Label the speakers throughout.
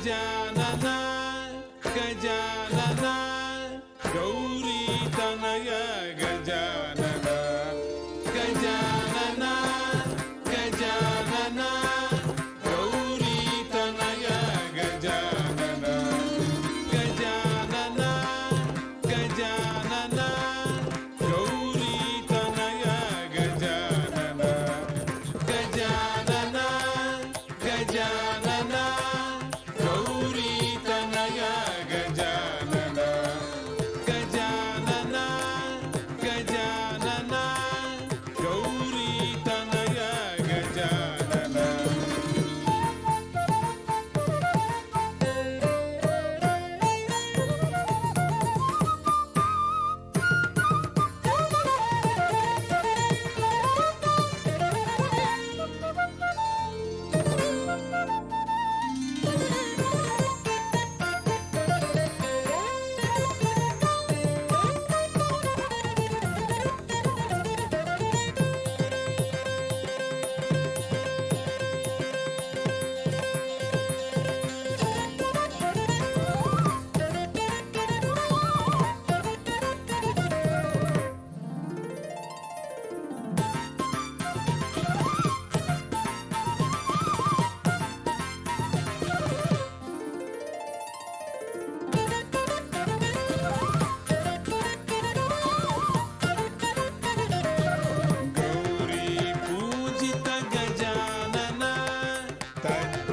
Speaker 1: गजानन गजानन गौरी तनय गजानन गजानन गजानन गौरी तनय गजानन गजानन गजानन गौरी तनय गजानन गजानन गजानन गौरी तनय गजानन गजानन गजानन गौरी तनय गजानन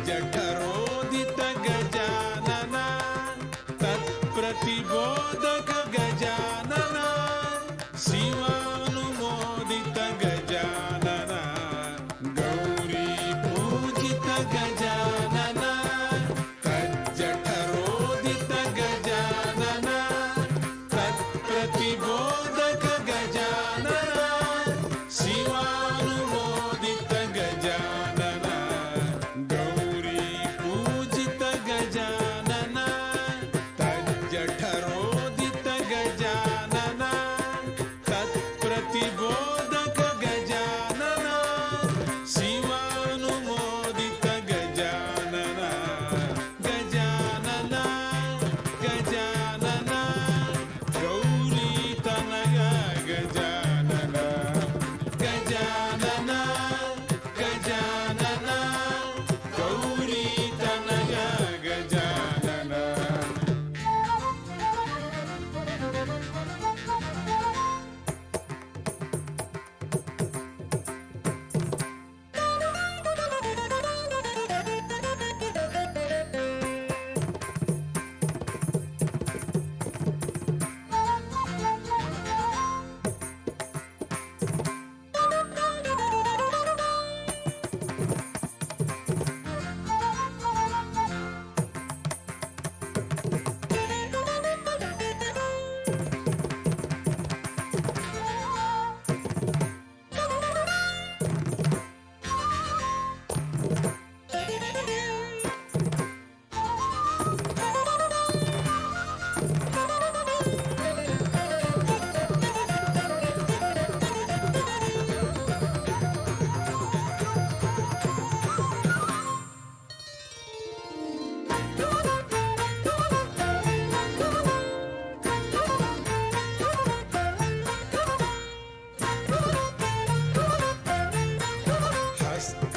Speaker 1: जठरोदित गजानन तत्प्रतिबोधक गजानन शिवानुमोदित गजानन गौरी पूजित गजानन तज्जठरोदित गजानन तत्प्रतिबोधक गजानन शिवानुमोदित गजानन गजानन तज्जठरोदित गजानन तत्प्रतिबोधक गजानन शिवानुमोदित गजानन गजानन गजानन गौरी तनय गजानन गजानन गजानन गौरी तनय गजानन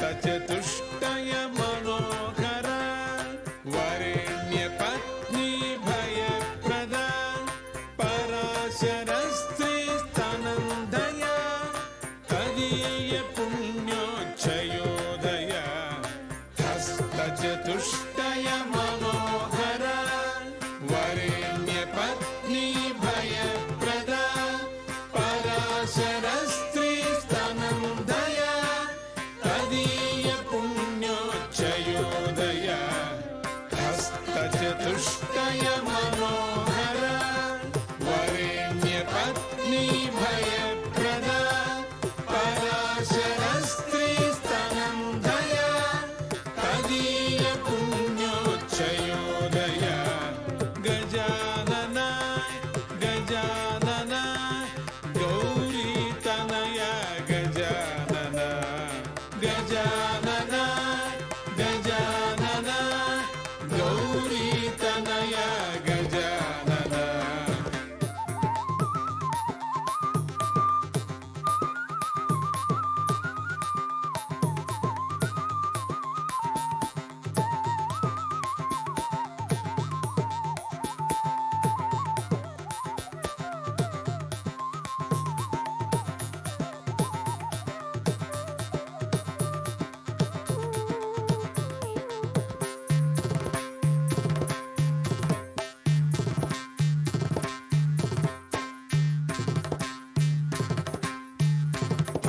Speaker 1: चतुष्टय मनोहर वरेण्य पत्नी भयप्रद पराशर स्त्री स्तनन्दय तदीय पुण्योच्चयोदय हस्तचतुष्टय मनोहर वरेण्य पत्नी भयप्रद पराशर स्त्री स्तनन्दय तदीय पुण्योच्चयोदय हस्तचतुष्टय मनोहर वरेण्य पत्नी भयप्रद पराशर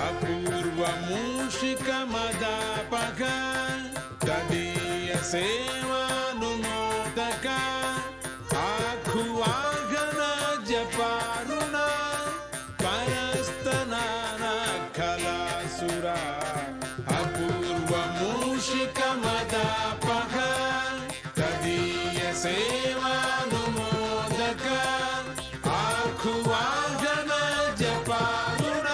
Speaker 1: अपूर्वमूषिकमदापक तदीयसेवानुमोदक आखुवाहन जपारुण परस्तनानखलासुरा अपूर्वमूषिकमदापक तदीयसेवानुमोदक आखुवाहन जपारुण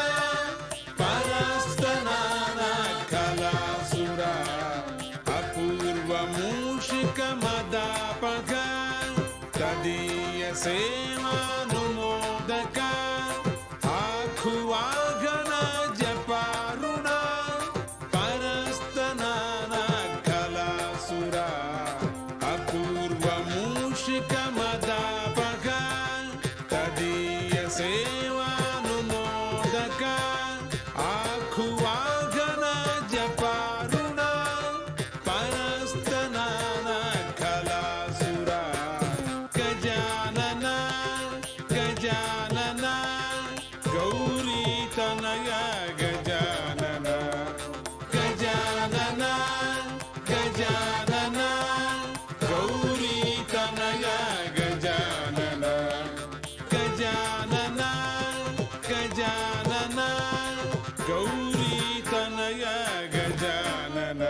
Speaker 1: परस्तनानखलासुरा अपूर्वमूषिकमदापक तदीयसेवानुमोदक आखुवाहन जपारुण परस्तनानखलासुरा अपूर्वमूषिकमदापक तदीयसेवानुमोदक आखुवाहन जपारुण परस्तनानखलासुरा गजानन गजानन गौरीतनय गजानन गजानन गजानन गौरीतनय गजानन गजानन गजानन गौरीतनय गजानन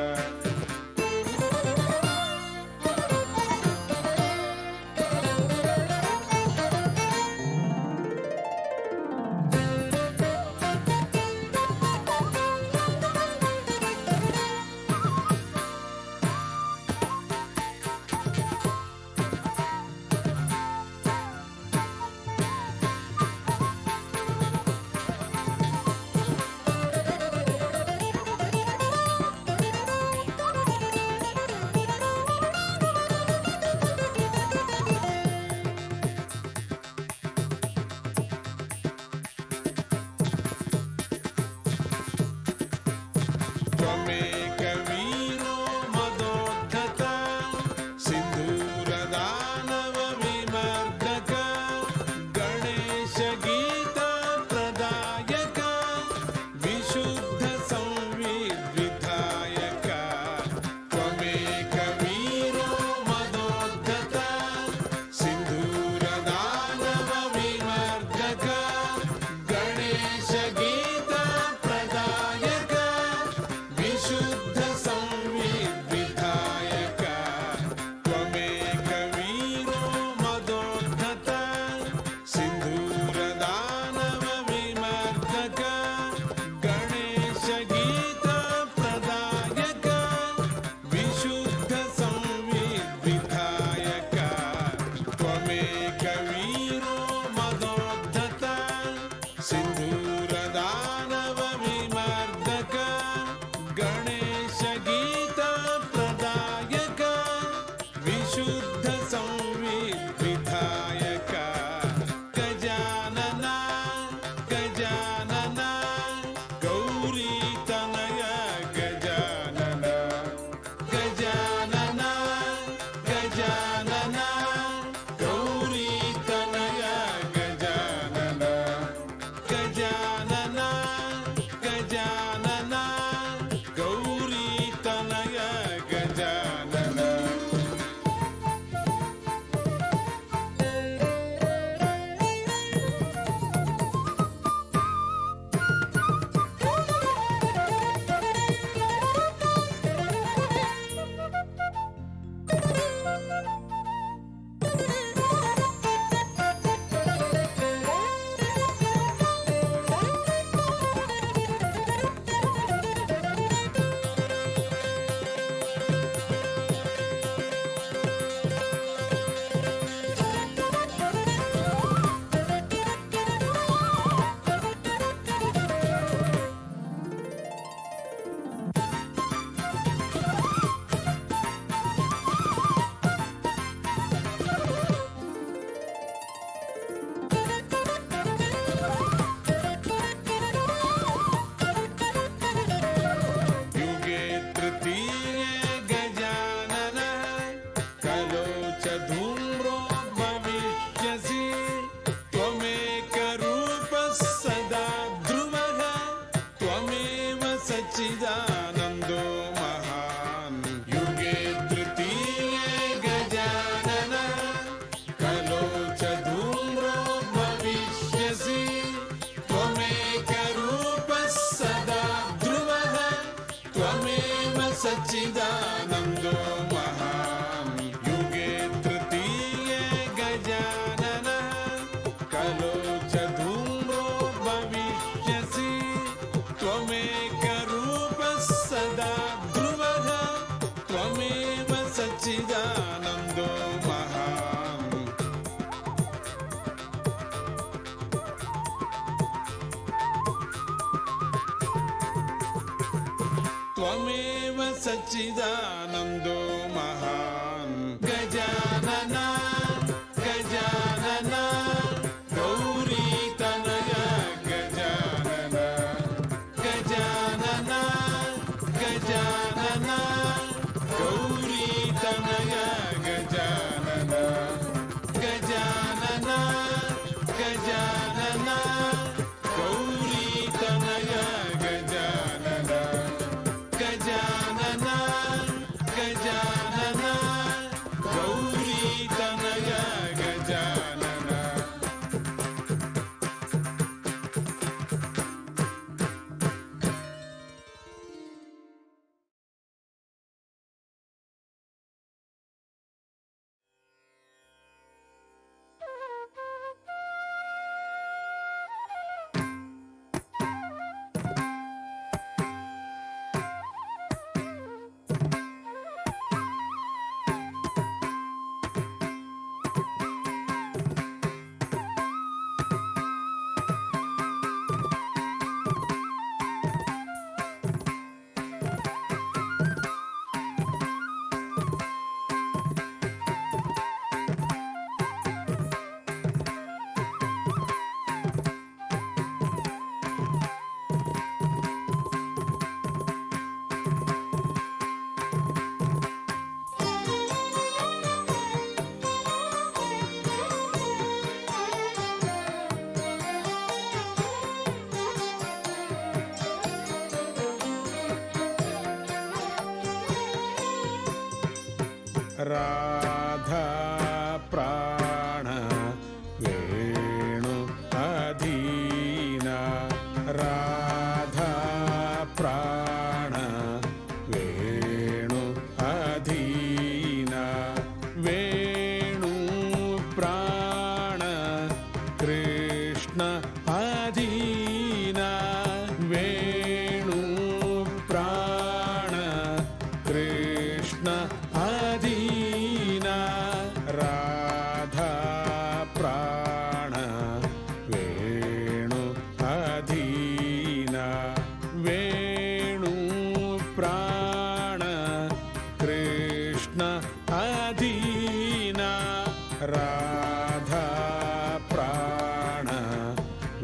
Speaker 1: सच्चिदानन्दो महान् युगे तृतीये गजानन कलो च धूम्रो भविष्यसि त्वमेकरूपः सदा ध्रुवः त्वमेव सच्चिदानन्दो महान् युगे तृतीये गजानन कलो च धूम्रो भविष्यसि त्वमेकरूपः सदा ध्रुवः त्वमेव सच्चिदानन्दो महान् त्वमेव सच्चिदानन्दो महान् गजानन गजानन गौरीतनय गजानन गजानन गजानन गौरीतनय गजानन गजानन गजानन गौरीतनय गजानन गजानन गजानन गौरीतनय गजानन राधा प्राण वेणु अधीना राधा प्राण वेणु अधीना वेणु प्राण कृष्ण अधीना वेणु प्राण कृष्ण अधीना राधा प्राण वेणु अधीना वेणु प्राण कृष्ण अधीना राधा प्राण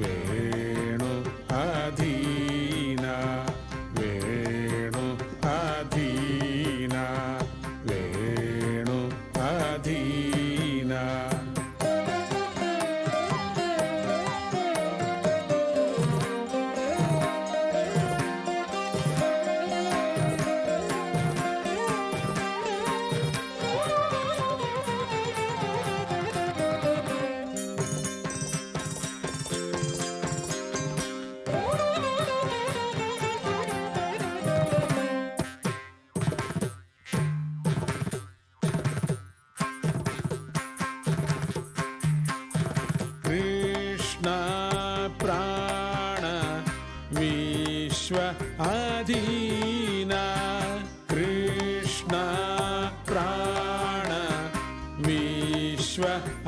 Speaker 1: वेणु अधीना वेणु अधीना वेणु अधीना कृष्ण प्राण विश्व अधीना कृष्ण प्राण विश्व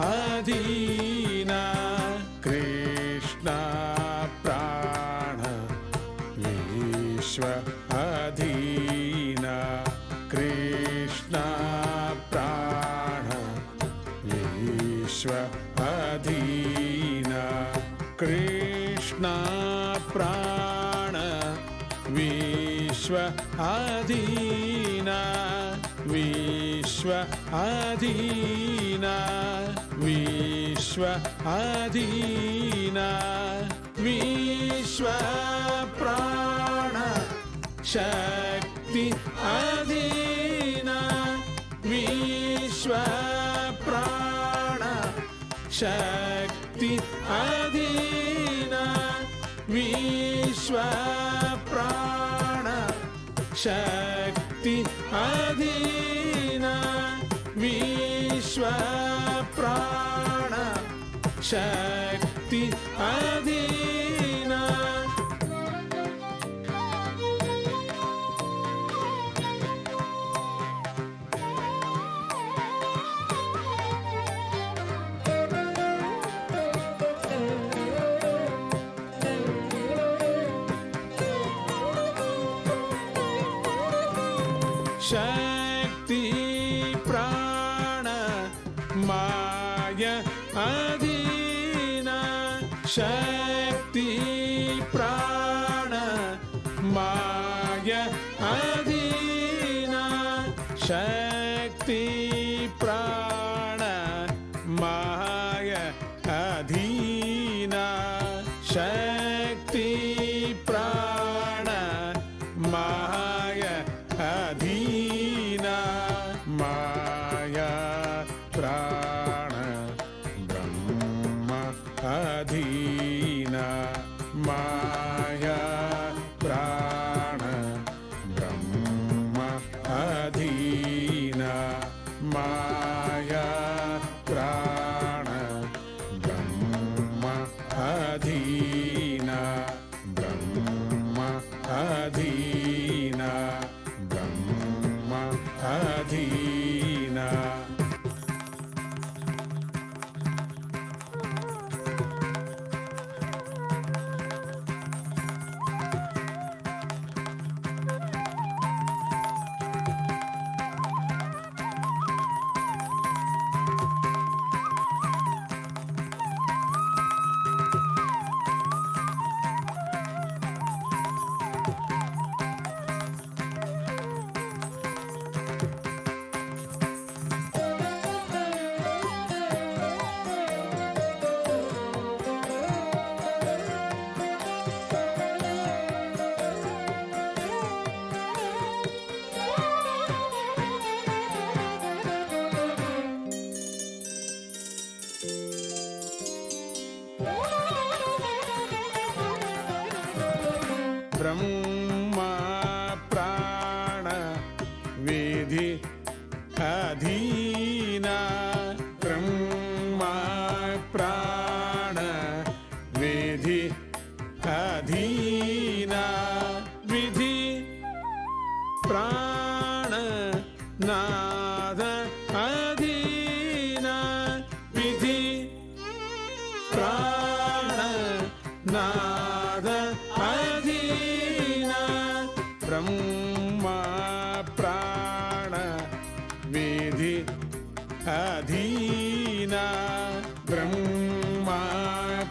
Speaker 1: अधीना कृष्ण प्राण विश्व अधीना कृष्ण प्राण विश्व अधीना कृष्ण प्राण विश्व अधीना विश्व अधीना विश्व अधीना विश्व प्राण शक्ति अधीना विश्व प्राण शक्ति अधीना विश्व प्राण शक्ति अधीना विश्व प्राण शक्ति अधीना शक्ति प्राण माया अधीना शक्ति प्राण माया अधीना शक्ति प्राण माया अधीना शक्ति प्राण माया अधीना माया प्राण ब्रह्म अधीना माया प्राण ब्रह्म अधीना माया प्राण ब्रह्म अधीना ब्रह्म अधीना ब्रह्म अधीना ब्रह्म प्राण विधि अधीना ब्रह्म प्राण विधि अधीना विधि प्राण नाद अधीना विधि प्राण नाद अधीना ब्रह्म प्राण विधि अधीना ब्रह्म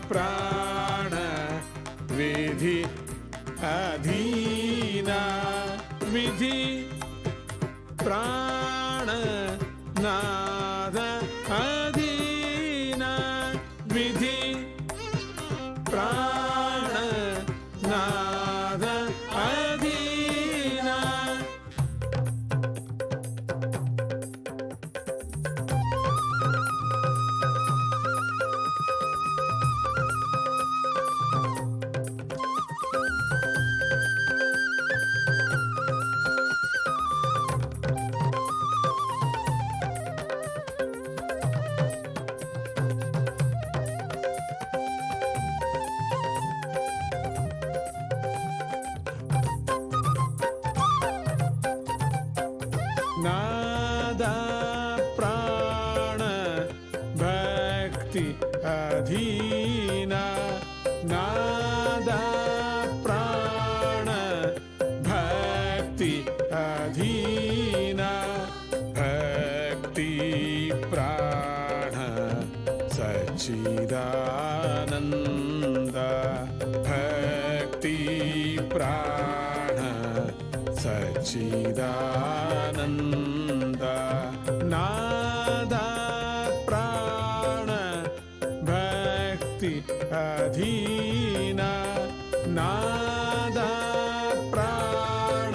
Speaker 1: प्राण विधि अधीना विधि प्राण नाद अधीना विधि प्राण नाद अधीना नादा प्राण भक्ति अधीना नादा प्राण भक्ति अधीना भक्ति प्राण सच्चिदानंद भक्ति प्राण सच्चिदानंद नादा प्राण भक्ति अधीना नादा प्राण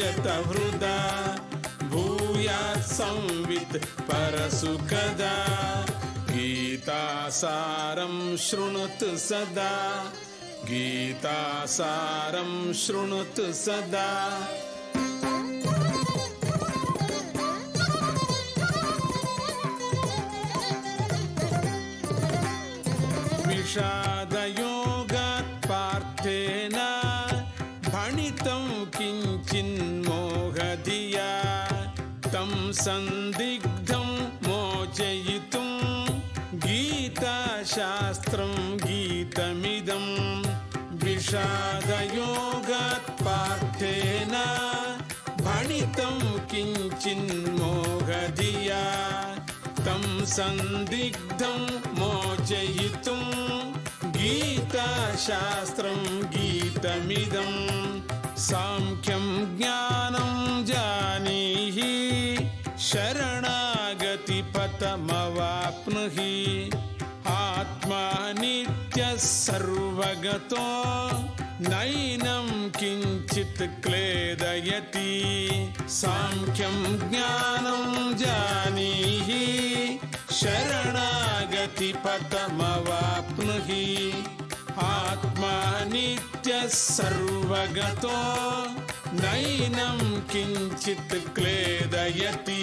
Speaker 1: त्यजत वृदा भूयात् संवित् परसुखदा गीतासारं शृणुतु सदा गीतासारं शृणुतु सदा विषादयोगात् पार्थेन भणितं किञ्चिन्मोहधिया तं संदिग्धं मोचयितुं गीताशास्त्रं गीतमिदं विषादयोगात् पार्थेन भणितं किञ्चिन्मोहधिया तं संदिग्धं मोचयितुं गीताशास्त्रं गीतमिदं सांख्यं ज्ञानं जानीहि शरणागतिपथमवाप्नुहि आत्मा नित्यः सर्वगतो नैनं किञ्चित् क्लेदयति सांख्यं ज्ञानं जानीहि शरणागतिपथमवाप्नुहि आत्मा नित्यः सर्वगतो नैनं किञ्चित् क्लेदयति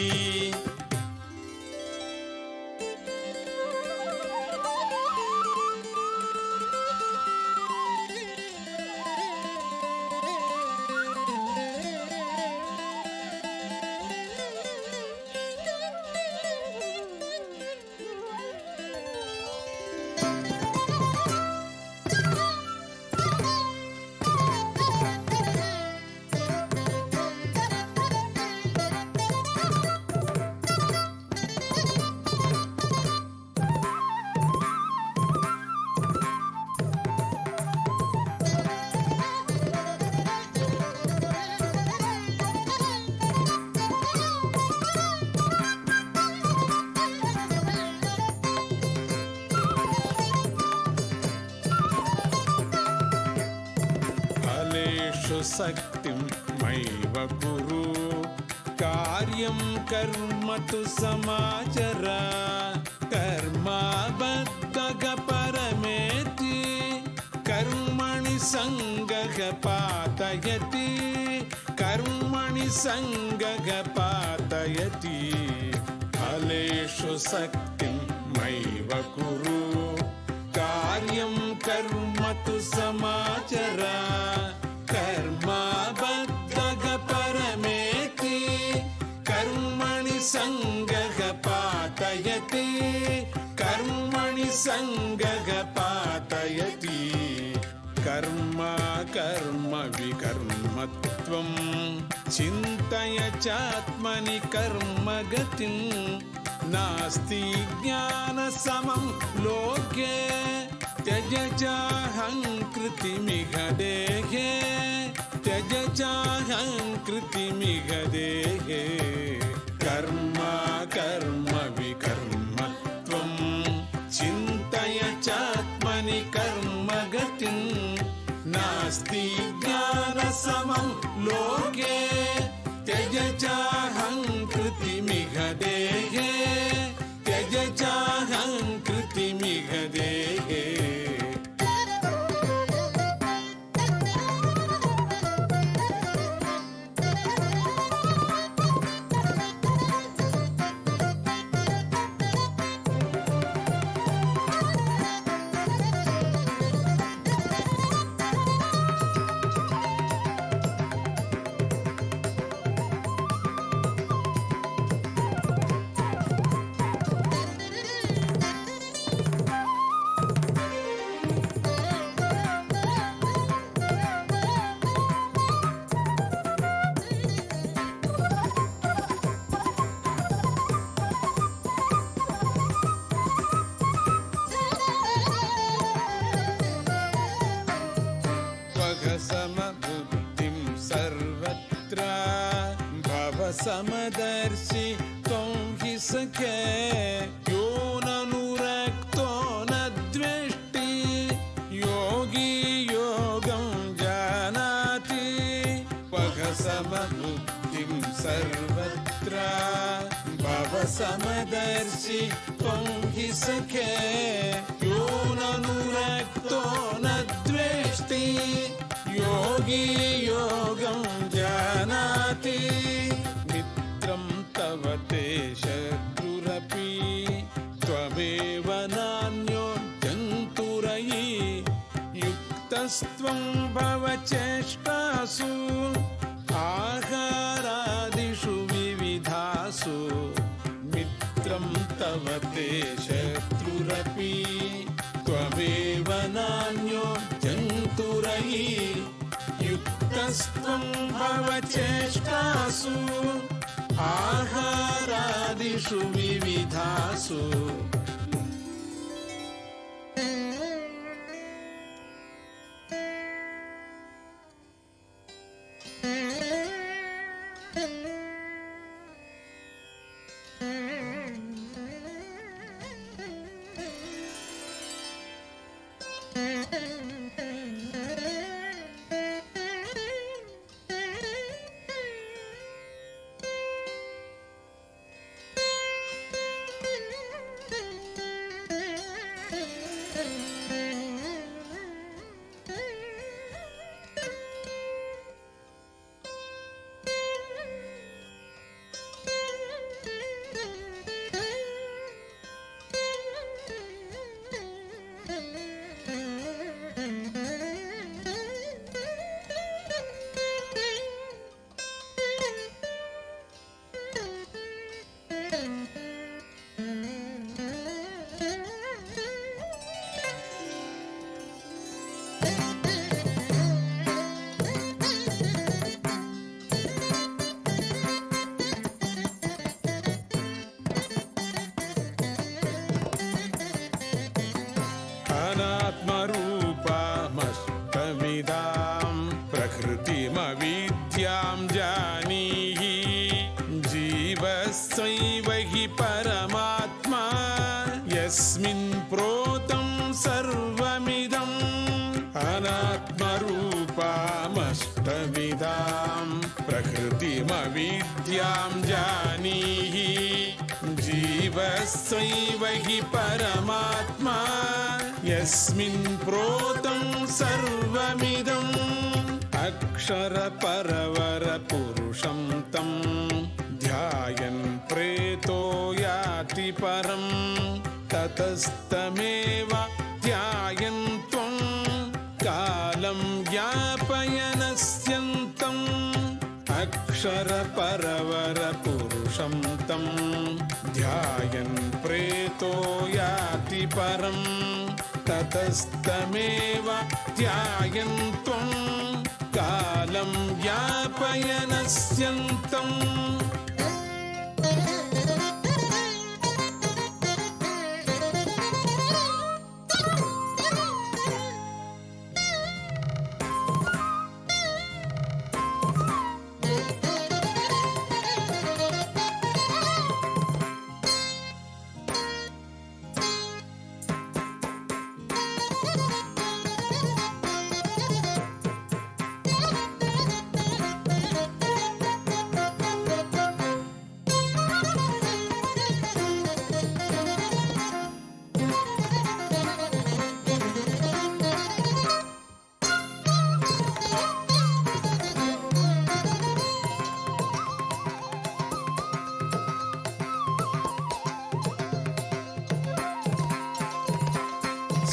Speaker 1: शक्तिं मैव कुरु कार्यं कर्म तु समाचर कर्माबद्धः परमेति कर्मणि संगः पातयति कर्मणि संगः पातयति फलेषु शक्तिं मैव कुरु कार्यं कर्म तु समाचर कर्माबद्धः परमेति कर्मणि संगः पातयति कर्मणि संगः पातयति कर्म कर्म विकर्मत्वं चिन्तय चात्मनि कर्मगतिं नास्ति ज्ञानसमं लोके त्यज चाहङ्कृतिमिह देहे त्यज चाहङ्कृतिमिह देहे कर्म कर्म विकर्मत्वं चिन्तय चात्मनि कर्मगतिं नास्ति ज्ञानसमं लोके त्यज चाहङ्कृतिमिह देहे त्यज चाहङ्कृतिमिह देहे समबुद्धिं सर्वत्र भव समदर्शि त्वं हि सखे यो ननुरक्तो न द्वेष्टि योगी योगं जानाति वह समबुद्धि बुद्धिं सर्वत्र भवसमदर्शि त्वं हि सखे यो नानुरक्तो न द्वेष्टि योगी योगं जानाति मित्रं तव ते शत्रुरपि त्वमेव नान्यो जन्तुरयि युक्तस्त्वं भवचेष्टासु आहारादिषु विविधासु मित्रं तव ते शत्रुरपि त्वमेव नान्यो जन्तुरयि युक्तस्त्वं भवचेष्टासु आहारादिषु विविधासु अनात्मरूपमष्टविदां प्रकृतिमविद्यां जानीहि जीवस्यैव हि परमात्मा यस्मिन् प्रोतं सर्वमिदम् अनात्मरूपमष्टविदां प्रकृतिमविद्यां जानीहि जीवस्यैव हि परमात्मा यस्मिन् प्रोतं सर्वमिदम् अक्षरपरवरपुरुषं तं ध्यायन् प्रेतो याति परं ततस्तमेव ध्यायन् त्वं कालं यापयनस्यन्तम् अक्षरपरवरपुरुषं तं ध्यायन् प्रेतो याति परं ततस्तमेव ध्यायन् त्वं कालं यापयनस्यन्तम्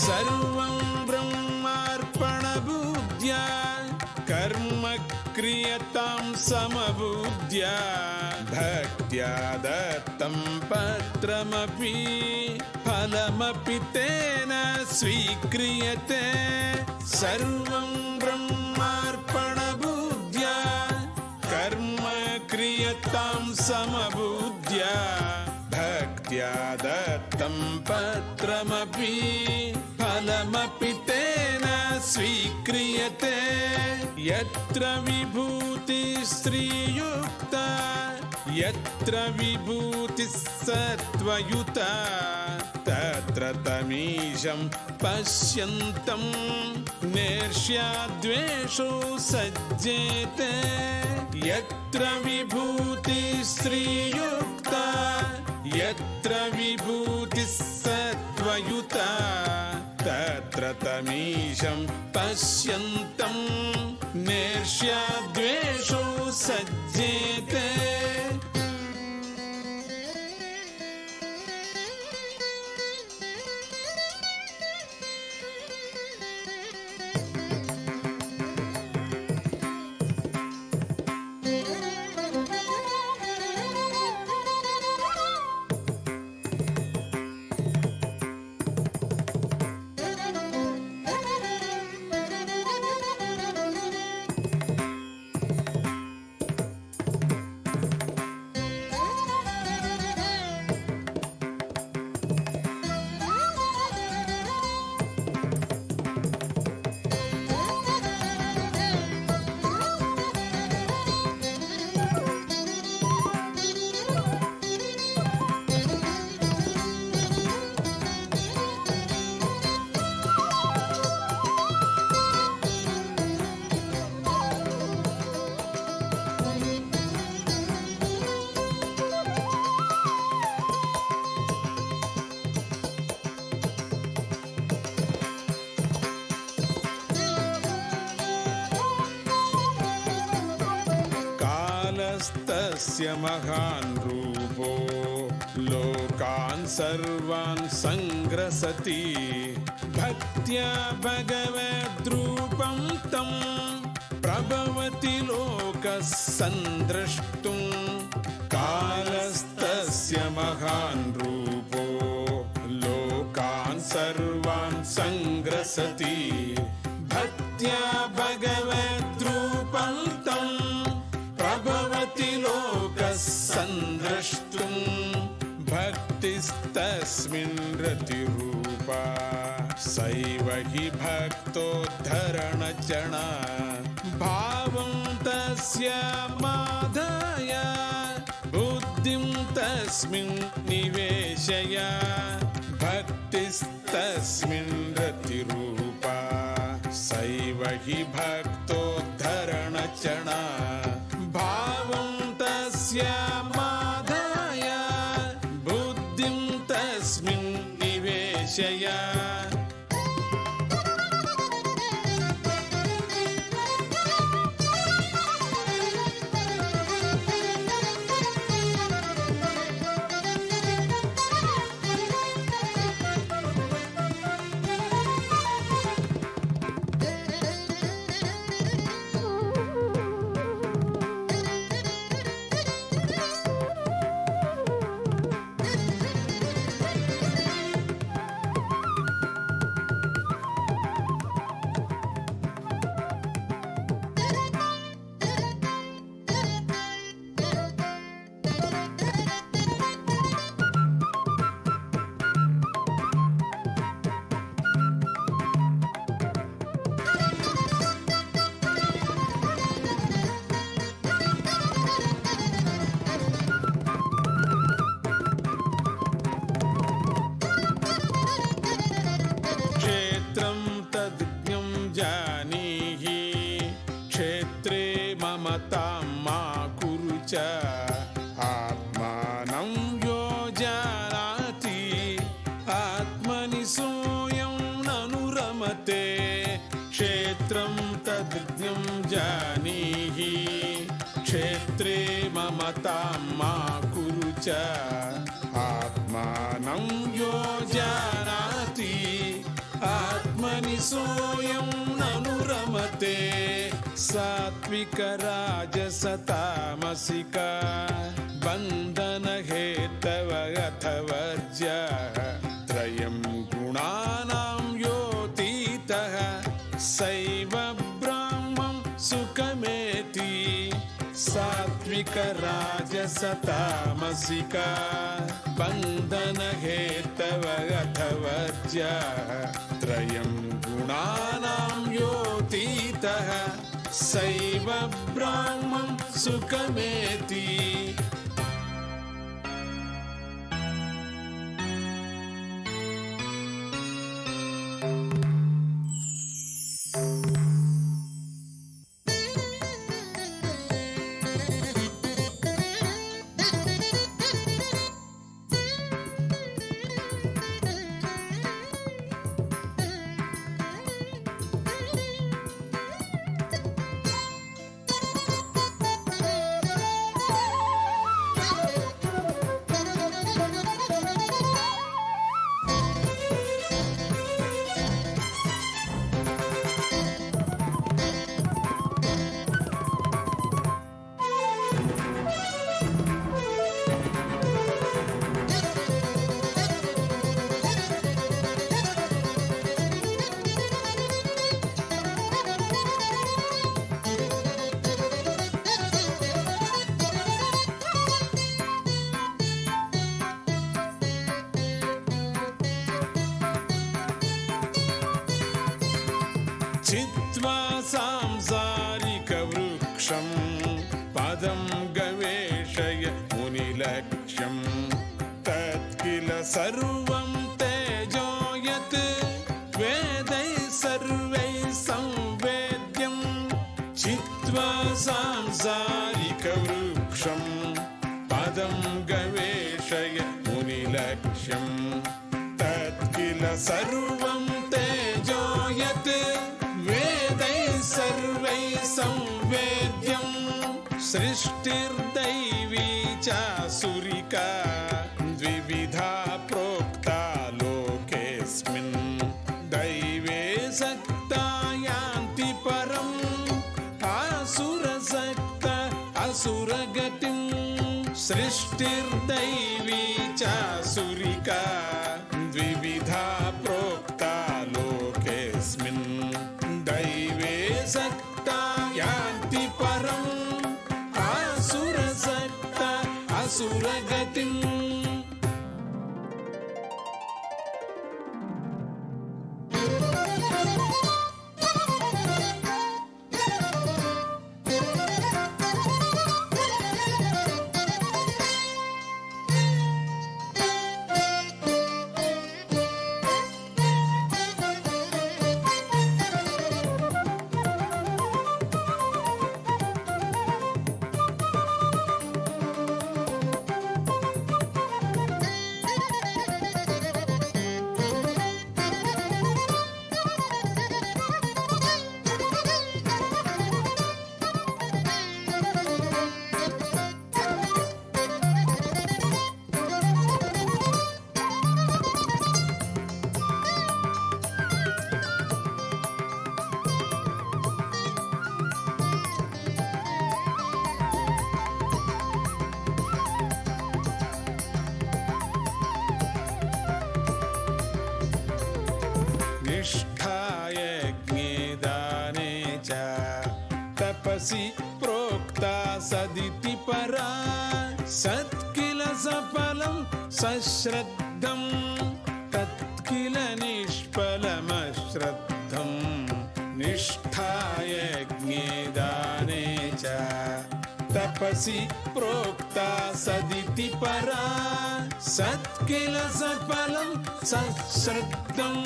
Speaker 1: सर्वं ब्रह्मार्पणबुद्ध्या कर्म क्रियतां समबुद्ध्या भक्त्या दत्तं पत्रमपि फलमपि तेन स्वीक्रियते सर्वं ब्रह्मार्पणबुद्ध्या कर्म क्रियतां समबुद्ध्या भक्त्या दत्तं पत्रमपि फलमपि तेन स्वीक्रियते यत्र विभूतिः श्रीयुक्ता यत्र विभूतिः सत्त्वयुता तत्र तमीशं पश्यन्तं नेष्याद्वेषो सज्जेते यत्र विभूतिः श्रीयुक्ता यत्र विभूतिः सत्त्वयुता तत्र तमीशं पश्यन्तं नेष्याद्वेषो सज्जेते। तस्य महान् रूपो लोकान् सर्वान् संग्रसति भक्त्या भगवद्रूपं तं प्रभवति लोकः संद्रष्टुं। कालस्तस्य महान् रूपो लोकान् सर्वान् संग्रसति भक्त्या भगवद्रूपं तं प्रभवति लोकः संद्रष्टुं। भक्तिस्तस्मिन् रतिरूपा सैव हि भक्तोद्धरणचना भावं तस्य माधाय बुद्धिं तस्मिन् निवेशय। भक्तिस्तस्मिन् रतिरूपा सैव हि भक्तोद्धरणचना भावं तस्य माधाय बुद्धिं तस्मिन् निवेशय। ममतां मा कुरु च आत्मानं यो जानाति आत्मनि सोऽयं ननु रमते। क्षेत्रं तद्ज्ञं जानीहि क्षेत्रे ममतां मा कुरु च आत्मानं यो जानाति आत्मनि सोऽयं ननु रमते। सात्विक राजस तामसिक बंधन हेतव अथवर्ज्य त्रयं गुणानां योतीतः सैव ब्रह्मं सुखमेति। सात्विक राजस तामसिक बंधन हेतव अथवर्ज्य त्रयं गुणानां योतीतः सैव ब्रह्मं सुखमेति। मुनिलक्ष्यम् तत्किल सर्वं तेजो यत् वेदैः सर्वैः संवेद्यं चित्वा सांसारिकवृक्षम् पदं गवेषय मुनिलक्ष्यम् तत्किल सर्वं तेजो यत् वेदैः सर्वैः संवेद्यं सृष्टिर्दैवी चासुरिका द्विविधा प्रोक्ता लोकेऽस्मिन् दैवे सक्ता यान्ति परम् आसुरसक्त असुरगतिम् सृष्टिर्दैवी चासुरिका द्विविधा प्रोक्ता लोकेऽस्मिन् दैवे सक्ता यान्ति परम् आसुरसक्त असुरगतिम् निष्ठायज्ञे दाने च तपसि प्रोक्ता सदिति परा सत्किल सफलं सश्रद्धं तत्किल निष्फलमश्रद्धं निष्ठायज्ञे दाने च तपसि प्रोक्ता सदिति परा सत्किल सफलं सश्रद्धं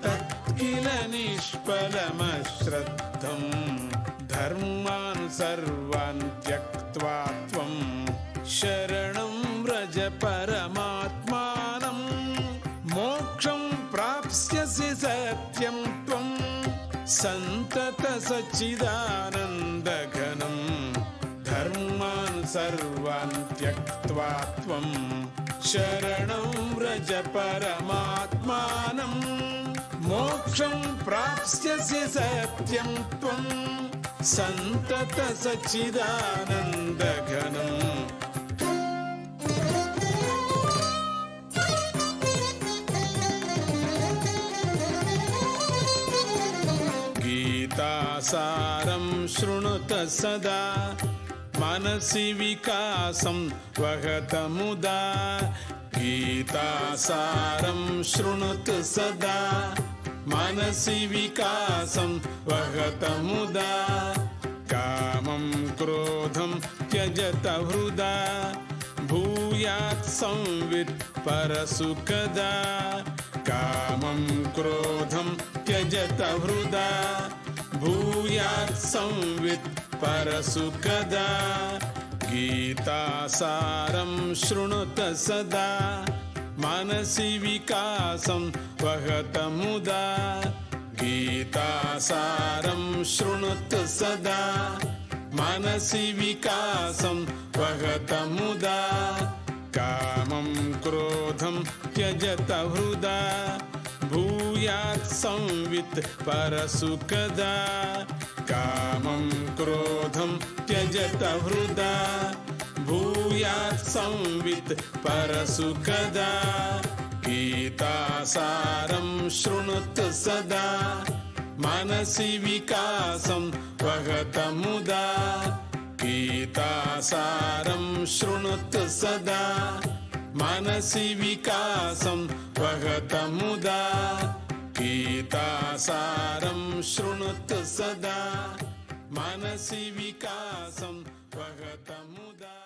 Speaker 1: तत्किल निष्फलमश्रद्धं धर्मान् सर्वान् त्यक्त्वा त्वं शरणं व्रज परमात्मानं मोक्षं प्राप्स्यसि सत्यं त्वं सन्तत सच्चिदानन्दघनं धर्मान् सर्वान् त्यक्त्वा त्वं शरणं व्रज परमात्मानं मोक्षं प्राप्स्यसि सत्यं त्वं सन्तत सच्चिदानन्दघनम् गीतासारं शृणुत सदा मनसि विकासं वहत मुदा गीतासारं शृणुत सदा मनसि विकासं वहत मुदा कामं क्रोधं त्यजत हृदा भूयात् संवित् परसुखदा कामं क्रोधं त्यजत हृदा भूयात् संवित् परसुखदा गीतासारं शृणुत सदा मनसि विकासं वहत मुदा गीतासारं शृणुत सदा मनसि विकासं वहत मुदा कामं क्रोधं त्यजत हृदा भूयात् संवित् परसुखदा कामं क्रोधं त्यजत हृदा भूयात् संवित् परसुखदा गीतासारं शृणुत सदा मनसि विकासं वहत मुदा गीतासारं शृणुत सदा मनसि विकासं वहत मुदा गीतासारं शृणुत सदा मनसि विकासं वहत मुदा।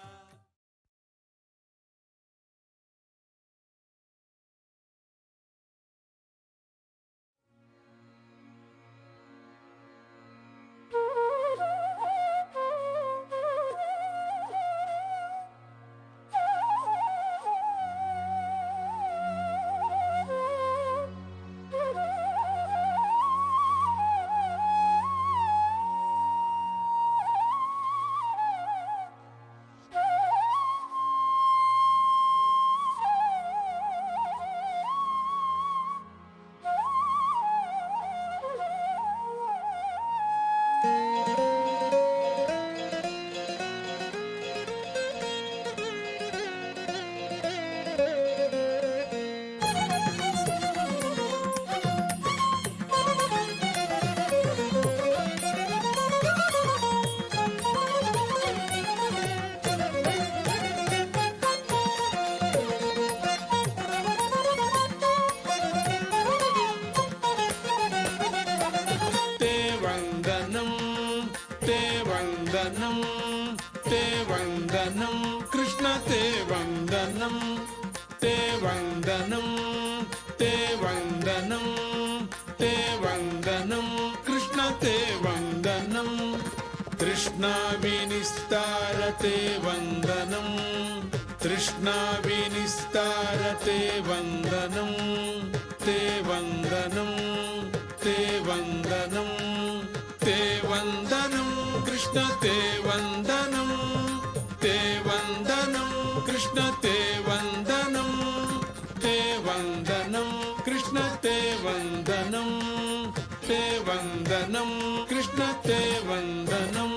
Speaker 1: कृष्ण ते वंदनम ते वंदनम ते वंदनम ते वंदनम कृष्ण ते वंदनम तृष्णा विनिस्तारते वंदनम तृष्णा विनिस्तारते वंदनम ते वंदनम ते वंदनम ते वंदनम कृष्ण ते वंदनम ते वंदनम कृष्ण ते वंदनम ते वंदनम कृष्ण ते वंदनम ते वंदनम कृष्ण ते वंदनम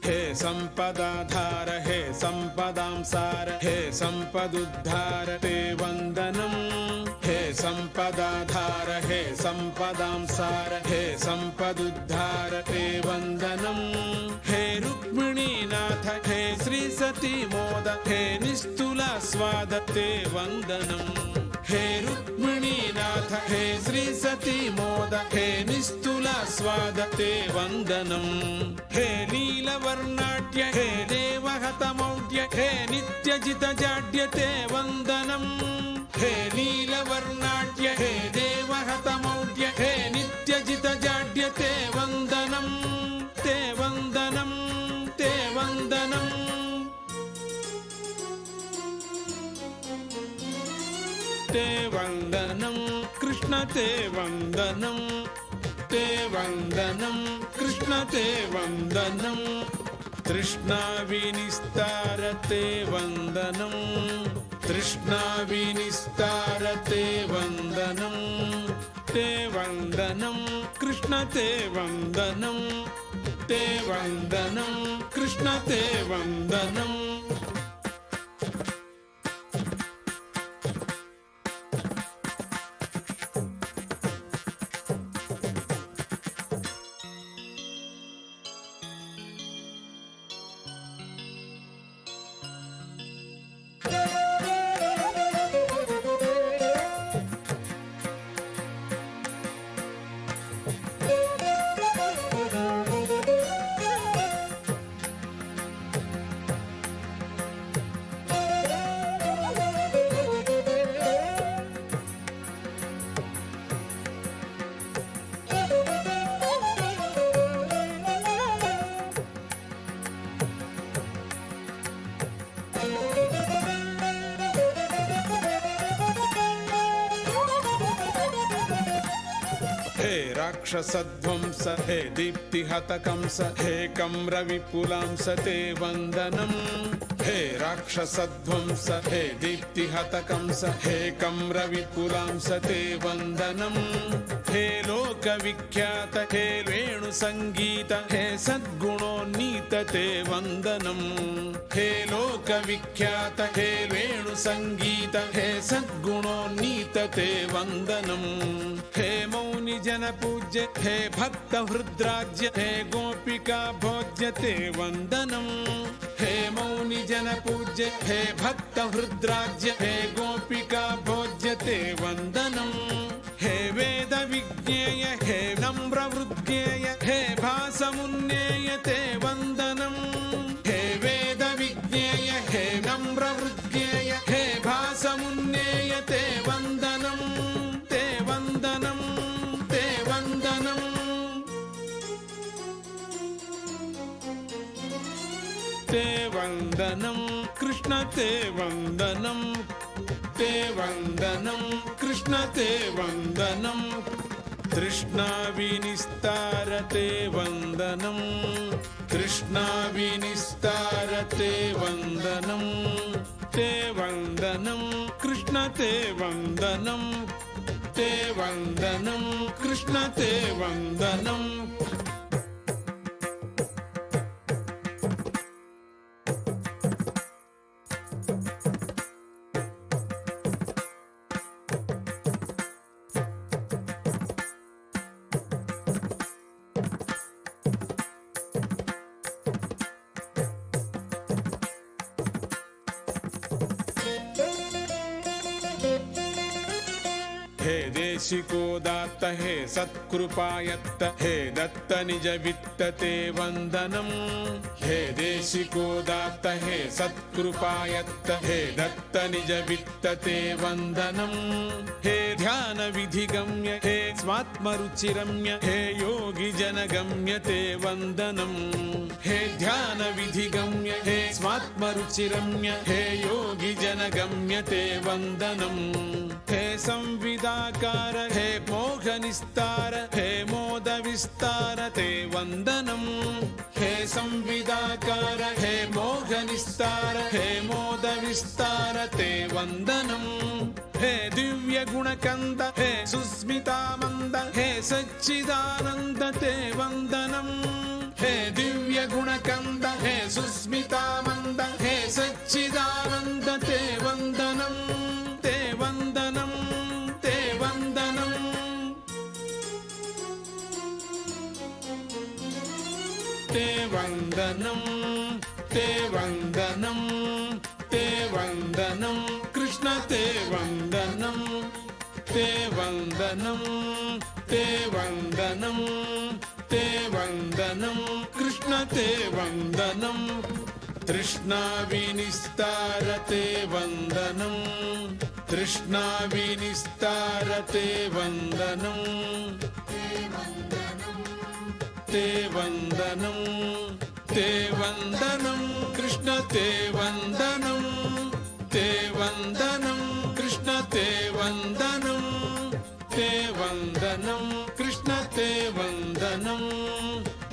Speaker 1: हे संपदाधार हे संपदां सार हे संपदुद्धार ते वंदनम हे संपदाधार हे संपदां सार हे संपदुद्धार ते वंदनम हे रुक्मिणीनाथ हे श्री सती मोद हे निस्तुलास्वाद ते वंदनम हे रुक्मिणीनाथ हे श्री सती मोद हे निस्तुलास्वाद ते वंदनम हे नीलवर्णाढ्य हे देवहतमौढ्य हे नित्यजित जाड्य ते वंदनम हे नीलवर्णाढ्य हे देवहतमौढ्य हे नित्यजित जाड्य ते वंदनम ते वंदनम ते वंदनम ते वंदनम कृष्ण ते वंदनम ते वंदनम कृष्ण ते वंदनम तृष्णा विनिस्तारते वंदनम तृष्णा विनिस्तारते वंदनम ते वंदनम कृष्ण ते वंदनम ते वंदनम कृष्ण ते वंदनम हे राक्षसध्वंस हे दीप्तिहतकंस हे कम्रविपुलांस ते वंदनम हे राक्षसध्वंस हे दीप्तिहतकंस हे कम्रविपुलांस ते वंदनम हे लोकविख्यात हे वेणुसंगीत हे सद्गुणोन्नीत ते वंदनम हे लोकविख्यात हे वेणुसंगीत हे सद्गुणोन्नीत ते वंदनम हे मौनि जन पूज्य हे भक्त हृद्राज्य हे गोपिका भोज्य ते वंदनम हे मौनि जन पूज्य हे भक्त हृद्राज्य हे गोपिका भोज्य ते वंदनम हे वेद विज्ञेय हे नम्र वृद्ध्येय हे भासमुन्नेय ते वंदनम हे वेद विज्ञेय हे नम्र वृद्ध्येय हे भासमुन्नेय ते वंदनम ते वंदनम ते वंदनम ते वंदनम कृष्ण ते वंदनम ते वंदनम कृष्ण ते वंदनम तृष्णा विनिस्तारते वंदनम तृष्णा विनिस्तारते वंदनम ते वन्दनं कृष्ण ते वन्दनं ते वन्दनं कृष्ण ते वन्दनं हे देशिकोदात्त हे सत्कृपायत्त हे दत्त निज वित्त ते वन्दनं हे देशिकोदात्त हे सत्कृपायत्त हे दत्त निज वित्त ते वन्दनं हे ध्यान विधिगम्य हे स्वात्मरुचिरम्य हे योगी जनगम्य ते वन्दनं हे ध्यान विधिगम्य हे स्वात्मरुचिरम्य हे योगी जनगम्य ते वन्दनं हे संविदाकार हे मोघनिस्तार हे मोद विस्तार ते वन्दनं हे संविदाकार हे मोघनिस्तार हे मोद विस्तार ते वन्दनं हे दिव्य गुणकंद हे सुस्मितामंद हे सच्चिदानंद ते वन्दनं हे दिव्य गुणकंद हे सुस्मितामंद हे सच्चिदानंद ते वन्दनं ते वन्दनं ते वन्दनं ते वन्दनं ते वन्दनं ते वन्दनं कृष्ण ते वन्दनं ते वन्दनं ते वन्दनं ते वन्दनं कृष्ण ते वन्दनं तृष्णा विनिस्तार ते वन्दनं तृष्णा विनिस्तार ते वन्दनं ते वन्दनं ते वन्दनं कृष्ण ते वन्दनं ते वन्दनं कृष्ण ते वन्दनं ते वन्दनं कृष्ण ते वन्दनं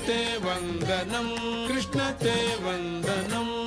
Speaker 1: ते वन्दनं कृष्ण ते वन्दनं